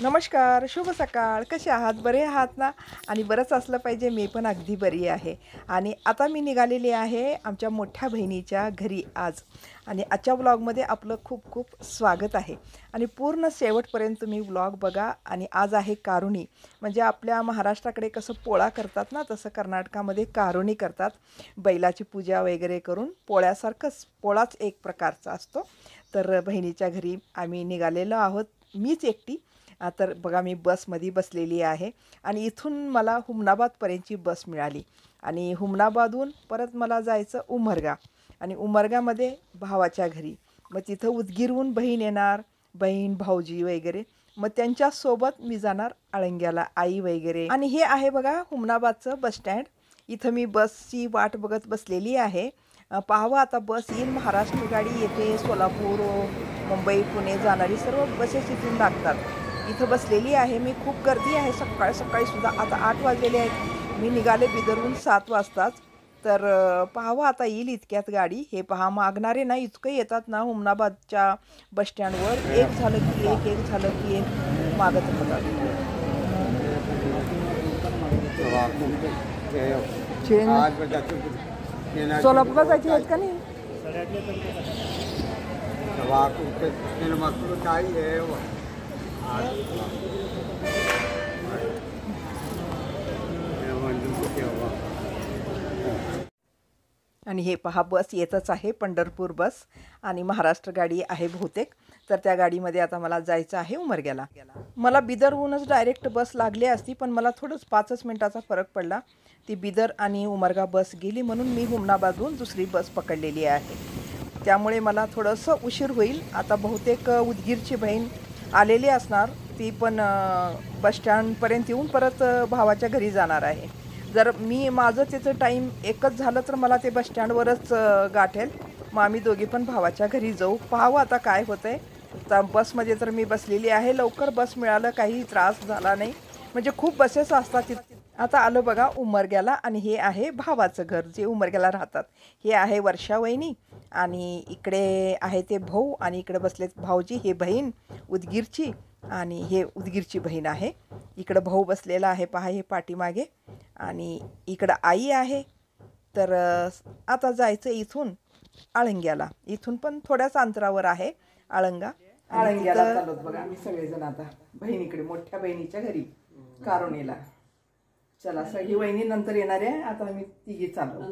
नमस्कार, शुभ सकाळ. कसे आहात? बरे आहात ना? आणि बरंच असलं पाहिजे. मी पण अगदी बरी आहे. आणि आता मी निघालेली आहे आमच्या मोठ्या बहिणीच्या घरी आज. आणि आजच्या व्लॉगमध्ये आपलं खूप खूप स्वागत आहे. आणि पूर्ण शेवटपर्यंत तुम्ही व्लॉग बघा. आणि आज आहे कारुणी. म्हणजे आपल्या महाराष्ट्राकडे कसं पोळा करतात ना, तसं कर्नाटकामध्ये कारुणी करतात. बैलाची पूजा वगैरे करून पोळ्यासारखंच, पोळाच एक प्रकारचा असतो. तर बहिणीच्या घरी आम्ही निघालेलो आहोत. मीच एकटी. तर बघा मी बसमध्ये बसलेली आहे आणि इथून मला हुमनाबादपर्यंतची बस मिळाली. आणि हुमनाबादहून परत मला जायचं उमरगा. आणि उमरगामध्ये भावाच्या घरी. मग तिथं उदगीरहून बहीण येणार, बहीण भाऊजी वगैरे. मग त्यांच्यासोबत मी जाणार आळंग्याला, आई वगैरे. आणि हे आहे बघा हुमनाबादचं बसस्टँड. इथं मी बसची वाट बघत बसलेली आहे. पाहावं आता बस येईल. महाराष्ट्र गाडी येते. सोलापूर, मुंबई, पुणे जाणारी सर्व बसेस इथून लागतात. इथं बसलेली आहे मी. खूप गर्दी आहे सकाळी सकाळी सुद्धा. आता 8 वाजलेले आहेत. मी निघाले बिदरहून 7 वाजताच. तर पाहावं आता येईल इतक्यात गाडी. हे पहा मागणारे ना इतकं येतात ना हुमनाबादच्या बसस्टँडवर. एक झालं की एक, एक झालं की एक मागत राहतात. सोलापूरला जायचे आहेत का नाही? आणि हे पहा बस येतच आहे, पंढरपूर बस. आणि महाराष्ट्र गाडी आहे बहुतेक. तर त्या गाडीमध्ये आता मला जायचं आहे उमरग्याला. मला बिदरहूनच डायरेक्ट बस लागली असती, पण मला थोडंच 5 मिनिटाचा फरक पडला. ती बिदर आणि उमरगा बस गेली म्हणून मी हुमनाबादहून दुसरी बस पकडलेली आहे. त्यामुळे मला थोडंसं उशीर होईल. आता बहुतेक उदगीरची बहीण आलेली असणार. ती पण बसस्टँडपर्यंत येऊन परत भावाच्या घरी जाणार आहे. जर माझं त्याचं टाईम एकच झालं तर मला ते बसस्टँडवरच गाठेल. मग आम्ही दोघी पण भावाच्या घरी जाऊ. पाहावं आता काय होतं आहे. तर बसमध्ये तर मी बसलेली आहे. लवकर बस मिळालं, काही त्रास झाला नाही. म्हणजे खूप बसेस असतात तिथे. आता आलो बघा उमरग्याला. आणि हे आहे भावाचं घर, जे उमरग्याला राहतात. हे आहे वर्षा वहिनी. आणि इकडे आहे ते भाऊ. आणि इकडे बसलेत भाऊजी. हे बहीण उदगीरची. आणि हे उदगीरची बहीण आहे. इकडं भाऊ बसलेला आहे पहा, हे पाठीमागे. आणि इकडं आई आहे. तर आता जायचं इथून आळंग्याला. इथून पण थोड्याच अंतरावर आहे आळंगा. आळंग्याला चालत बघा आम्ही सगळेजण आता बहिणीकडे, मोठ्या बहिणीच्या घरी कारुणीला. चला सगळी वहिनी नंतर येणार आहे. आता आम्ही तिघी चाललो.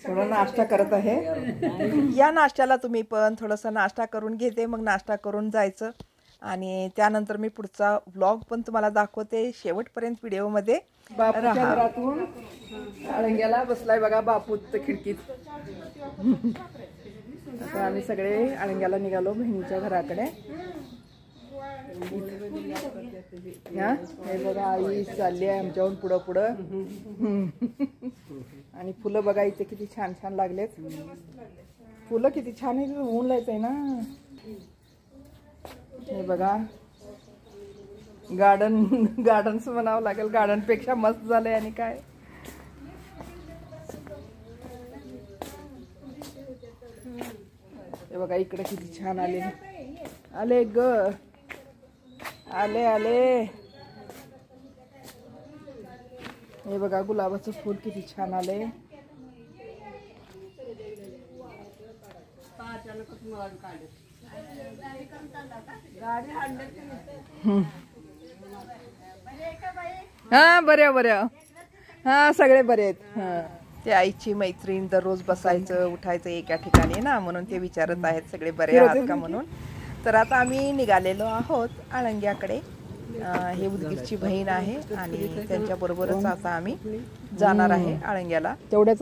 थोडा नाश्ता करत आहे. या नाश्त्याला तुम्ही पण थोडासा नाश्ता करून घेते. मग नाश्ता करून जायचं. आणि त्यानंतर मी पुढचा व्लॉग पण तुम्हाला दाखवते. शेवटपर्यंत व्हिडिओमध्ये राहा. घरातून आळंग्याला बसलाय बघा बापू खिडकीत. आता आम्ही सगळे आळंग्याला निघालो बहिणीच्या घराकडे. हे बघा आई चालली आहे आमच्याहून पुढं पुढं. आणि फुलं बघा इथे किती छान छान लागलेत. फुलं किती छान आहे. ऊन लायचंय ना. हे बघा गार्डन्स म्हणावं लागेल. गार्डनपेक्षा मस्त झालंय. आणि काय हे बघा इकडे किती छान आले आले ग. आले आले. हे बघा गुलाबाचं फूल किती छान आले. हा बऱ्या बऱ्या. हा सगळे बरे आहेत. हा ते आईची मैत्रीण, दररोज बसायचं उठायचं एका ठिकाणी ना, म्हणून ते विचारत आहेत सगळे बरे आहात का म्हणून. तर आता आम्ही निघालेलो आहोत आळंग्याकडे. हे उदगीरची बहीण आहे आणि त्यांच्याबरोबरच आता आम्ही जाणार आहे आळंग्याला. तेवढ्याच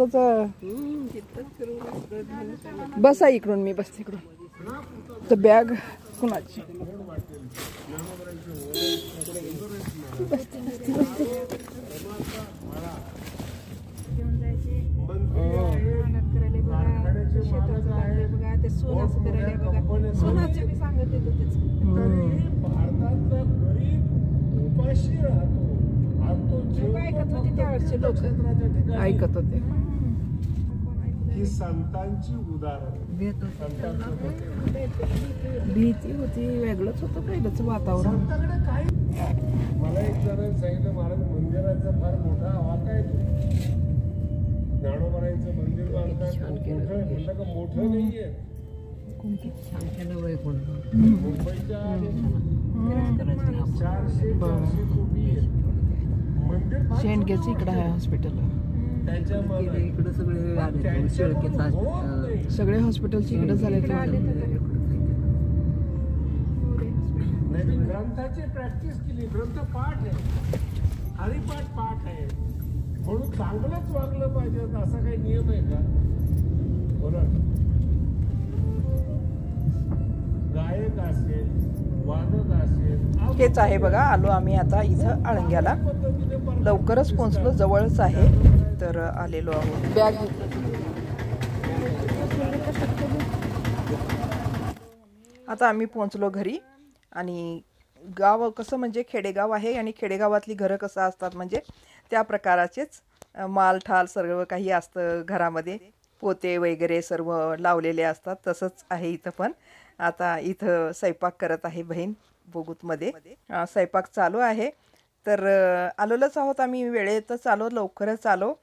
बसा इकडून, मी बसते इकडून. तर बॅग कुणाची ऐकत होते. ही संतांची उदाहरण. भीती होती, वेगळंच होतं पहिलंच वातावरण. मला एक जणांनी सांगितलं, महाराज मंदिराचा फार मोठा आवाज आहे. ज्ञानोबारायांचं मंदिर बांधतात म्हटलं का मोठं नाहीये. मुंबईच्या 400 कोटी मंदिर शेंडगेचं इकडं आहे हॉस्पिटल. सगळे हॉस्पिटलचे इकडे झाले. ग्रंथाची प्रॅक्टिस केली, ग्रंथ पाठ आहे, हरिपाठ पाठ आहे म्हणून चांगलंच वागलं पाहिजे असा काही नियम आहे का? बोला. गायक असेल, वादक असेल. हेच आहे बघा, आलो आम्ही आता इथं आळंग्याला. लवकरच पोहोचलो, जवळच आहे तर आलेलो आहोत. बॅग आता आम्ही पोहोचलो घरी. आणि गाव कसं म्हणजे खेडेगाव आहे आणि खेडेगावातली घरं कसं असतात म्हणजे त्या प्रकाराचेच मालठाल सर्व काही असतं घरामध्ये. पोते वगैरे सर्व लावलेले असतात. तसंच आहे इथं पण. आता इथं स्वयंपाक करत आहे बहीण बोगूतमध्ये. स्वयंपाक चालू आहे. तर आलोच आहोत आम्ही, वेळेतच आलो, लवकरच आलो.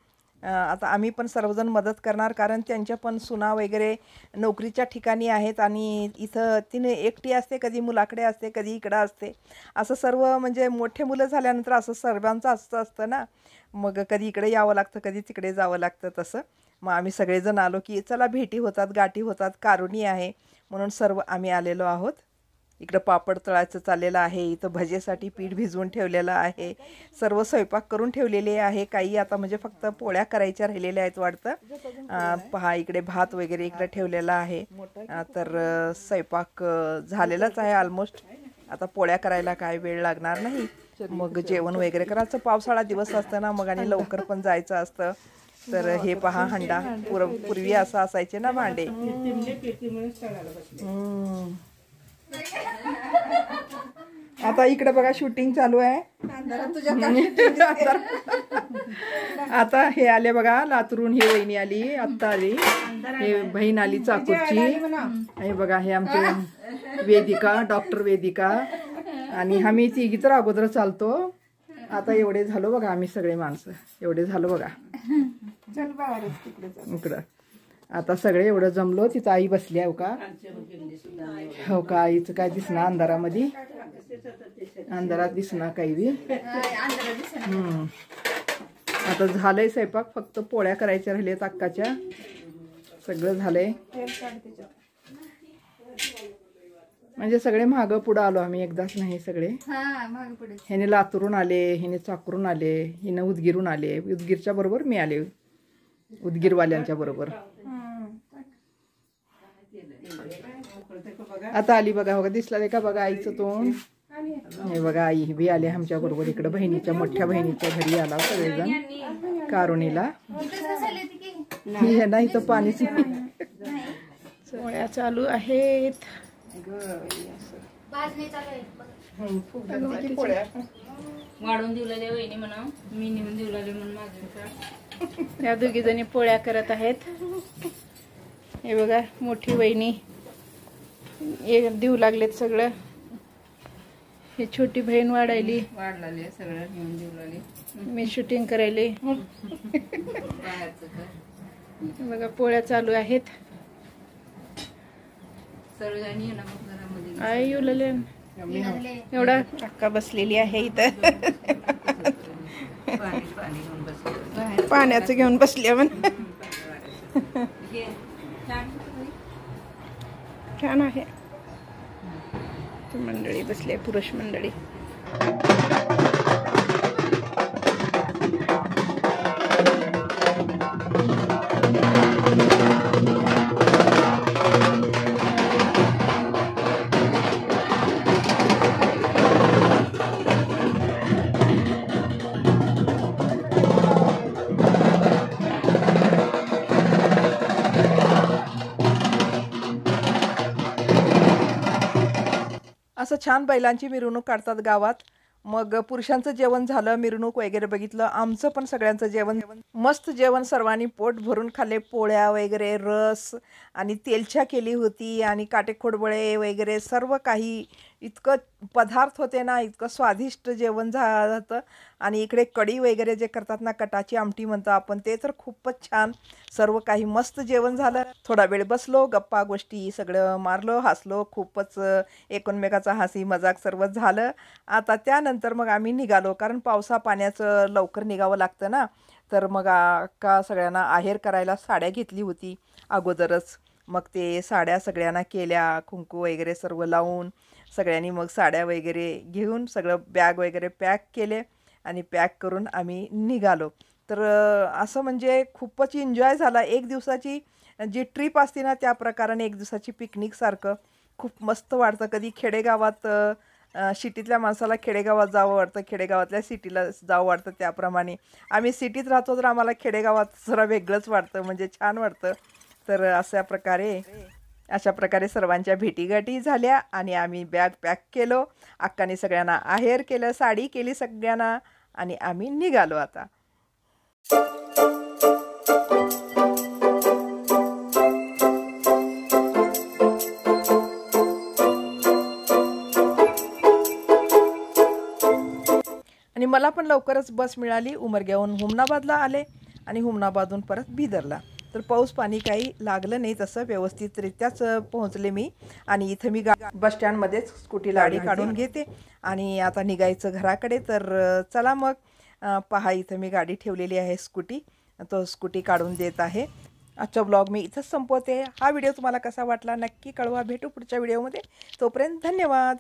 आता आम्ही पण सर्वजण मदत करणार, कारण त्यांच्या पण सुना वगैरे नोकरीच्या ठिकाणी आहेत आणि इथं तिने एकटी असते, कधी मुलाकडे असते, कधी इकडं असते. असं सर्व म्हणजे मोठे मुलं झाल्यानंतर असं सर्वांचं असतं ना. मग कधी इकडे यावं लागतं, कधी तिकडे जावं लागतं तसं. मग आम्ही सगळेजण आलो की चला भेटी होतात, गाठी होतात, कारुणी आहे म्हणून सर्व आम्ही आलेलो आहोत. इकडं पापड तळायचं चाललेलं आहे, इथं भजेसाठी पीठ भिजवून ठेवलेलं आहे, सर्व स्वयंपाक करून ठेवलेले आहे. काही आता म्हणजे फक्त पोळ्या करायच्या राहिलेल्या आहेत वाटतं. पहा इकडे भात वगैरे इकडे ठेवलेला आहे. तर स्वयंपाक झालेलाच आहे ऑलमोस्ट. आता पोळ्या करायला काय वेळ लागणार नाही. मग जेवण वगैरे करायचं. पावसाळा दिवस असतं ना, मग आणि लवकर पण जायचं असतं. तर हे पहा हंडा. पूर्वी असं असायचे ना भांडे. आता इकडे बघा शूटिंग चालू आहे. आता हे आले बघा लातूरून, ही वहिनी आली आत्ता आली, हे बहीण आली चाकूरची. हे बघा हे आमचे वेदिका, डॉक्टर वेदिका. आणि आम्ही तिघी तर अगोदर चालतो. आता एवढे झालो बघा, आम्ही सगळे माणसं एवढे झालो बघा इकडं. आता सगळे एवढं जमलो. तिथं आई बसली आहे का, हो का? आईचं काय दिसणार अंधारामध्ये, अंधारात दिसणार काही बी. आता झालंय स्वयंपाक, फक्त पोळ्या करायच्या राहिल्यात अक्काच्या. सगळं झालंय म्हणजे सगळे मागं पुढं आलो आम्ही, एकदाच नाही सगळे. ह्याने लातूरून आले, ह्याने चाकरून आले, हिने उदगीरून आले. उदगीरच्या बरोबर मी आले, उदगीरवाल्यांच्या बरोबर. आता आली बघा, हो दिसला का बघा आईचं तोंड. हे बघा आई बी आले आमच्या बरोबर इकडं. बहिणीच्या मोठ्या बहिणीच्या घरी आला सगळेजण कारुणीला. नाही तर पाणीच पोळ्या चालू आहेत. वाढून दिवलेले वहिनी म्हणा, मी नेऊन दिवलेले म्हणून माझ्या. या दोघी जणी पोळ्या करत आहेत. हे बघा मोठी वहिनी देऊ लागलेत सगळं. हे छोटी बहीण वाढायली, वाढलाले सगळं नेऊन दिवलेले. मी शूटिंग करायले. बघा पोळ्या चालू आहेत. सर्वजणी ना मग घरामध्ये आई युलले एवढा अक्का बसलेली आहे इथं. पाण्याचं घेऊन बसल्या म्हण. छान आहे. मंडळी बसले, पुरुष मंडळी. असं छान बैलांची मिरवणूक काढतात गावात. मग पुरुषांचं जेवण झालं, मिरवणूक वगैरे बघितलं. आमचं पण सगळ्यांचं जेवण मस्त जेवण, सर्वांनी पोट भरून खाल्ले. पोळ्या वगैरे, रस आणि तेलच्या केली होती आणि काटेखोडबळे वगैरे सर्व काही इतकं पदार्थ होते ना, इतकं स्वादिष्ट जेवण झालं होतं. आणि इकडे कढी वगैरे जे करतात ना, कटाची आमटी म्हणतो आपण, ते तर खूपच छान. सर्व काही मस्त जेवण झालं. थोडा वेळ बसलो, गप्पा गोष्टी सगळं मारलो, हसलो. खूपच एकमेकाचा हसी मजाक सर्व झालं. आता त्यानंतर मग आम्ही निघालो, कारण पावसा पाण्याचं लवकर निघावं लागतं ना. तर मग का सगळ्यांना आहेर करायला साड्या घेतली होती अगोदरच. मग ते साड्या सगळ्यांना केल्या, कुंकू वगैरे सर्व लावून सगळ्यांनी मग साड्या वगैरे घेऊन सगळं बॅग वगैरे पॅक केले आणि पॅक करून आम्ही निघालो. तर असं म्हणजे खूपच एन्जॉय झाला. एक दिवसाची जी ट्रिप असते ना, त्या प्रकाराने एक दिवसाची पिकनिकसारखं खूप मस्त वाटतं. कधी खेडेगावात सिटीतल्या माणसाला खेडेगावात जावं वाटतं, खेडेगावातल्या सिटीला जावं वाटतं. त्याप्रमाणे आम्ही सिटीत राहतो, तर आम्हाला खेडेगावात जरा वेगळंच वाटतं, म्हणजे छान वाटतं. तर अशा प्रकारे सर्वांच्या भेटीगाठी झाल्या आणि आम्ही बॅग पॅक केलो. अक्काने सगळ्यांना आहेर केलं, साडी केली सगळ्यांना आणि आम्ही निघालो आता. आणि मला पण लवकरच बस मिळाली. उमरग्याहून हुमनाबादला आले आणि हुमनाबादहून परत बिदरला. तर पाऊस पाणी काही लागलं नाही, तसं व्यवस्थितरित्याच पोहोचले मी. आणि इथं मी बस स्टँडमध्येच स्कूटीला गाडी काढून घेते आणि आता निघायचं घराकडे. तर चला मग पहा, इथं मी गाडी ठेवलेली आहे, स्कूटी. तो स्कूटी काढून देत आहे. आजचा ब्लॉग मी इथंच संपवते. हा व्हिडिओ तुम्हाला कसा वाटला नक्की कळवा. भेटू पुढच्या व्हिडिओमध्ये. तोपर्यंत धन्यवाद.